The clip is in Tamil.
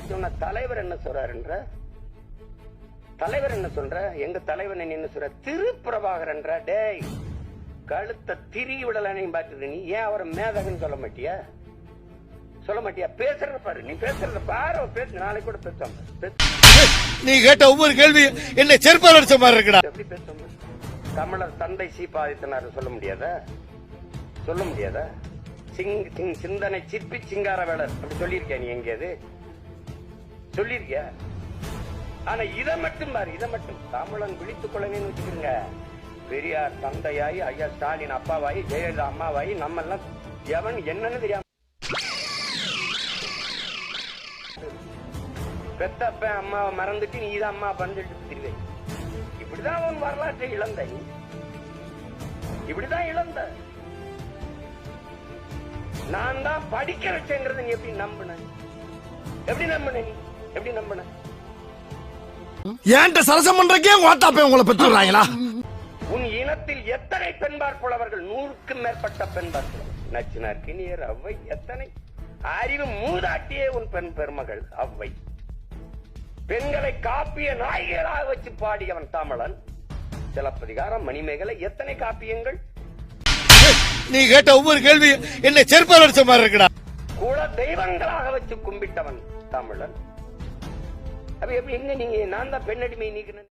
சொன்ன தலைவர் என்ன சொல்றாருன்ற தலைவர் என்ன சொல்ற எங்க தலைவன் என்ன சொல்ற திருப்பிரபாகரன் டேய் கழுத்த திரி விடலையும் பார்த்துட்டு நீ ஏன் அவரை மேதகன்னு சொல்ல மாட்டியா பேசுறத பாரு நீ பேசுறத பாரு பேசு நாளைக்கு கூட பேசுவாங்க நீ கேட்ட ஒவ்வொரு கேள்வி என்ன செருப்பால் அடிச்ச மாதிரி இருக்குடா எப்படி பேசுவாங்க தமிழர் தந்தை சீபாதித்தனார் சொல்ல முடியாதா சிந்தனை சிற்பி சிங்கார வேளர் அப்படி சொல்லியிருக்கியா நீ எங்கேயாவது சொல்லியிருக்கியா ஆனா இதை மட்டும் பாரு தமிழன் விழித்துக் கொள்ளணும்னு வச்சுக்கிறீங்க பெரியார் தந்தையாயி ஐயா ஸ்டாலின் அப்பாவாயி ஜெயலலிதா அம்மாவாயி நம்ம எல்லாம் எவன் என்னன்னு தெரியாம பெத்தப்ப அம்மாவை மறந்துட்டு நீ தான் அம்மா பண்ணிட்டு தெரியும் இப்படிதான் உன் வரலாற்றை இழந்த இழந்த நான் தான் படிக்க வச்சேங்கிறத நீ எப்படி நம்பின ஏன்ட்ட சரசம் பண்றக்கே வாட்டாப்பே உங்களை பெற்றுறாங்களா உன் இனத்தில் எத்தனை பெண்பார் புலவர்கள் 100க்கும் மேற்பட்ட பெண்பார் புலவர்கள் நச்சினார் கிணியர் அவ்வை எத்தனை அறிவு மூதாட்டியே உன் பெண் பெருமகள் அவ்வை பெண்களை காப்பிய நாயகராக வச்சு பாடியவன் தமிழன் சிலப்பதிகாரம் மணிமேகலை எத்தனை காப்பியங்கள் நீ கேட்ட ஒவ்வொரு கேள்வி என்ன செருப்பால் அடிச்ச மாதிரி இருக்குடா குல தெய்வங்களாக வச்சு கும்பிட்டவன் தமிழன் அப்ப எப்படி எங்க நீங்க நான் தான் பெண்ணடிமை நீக்கிறேன்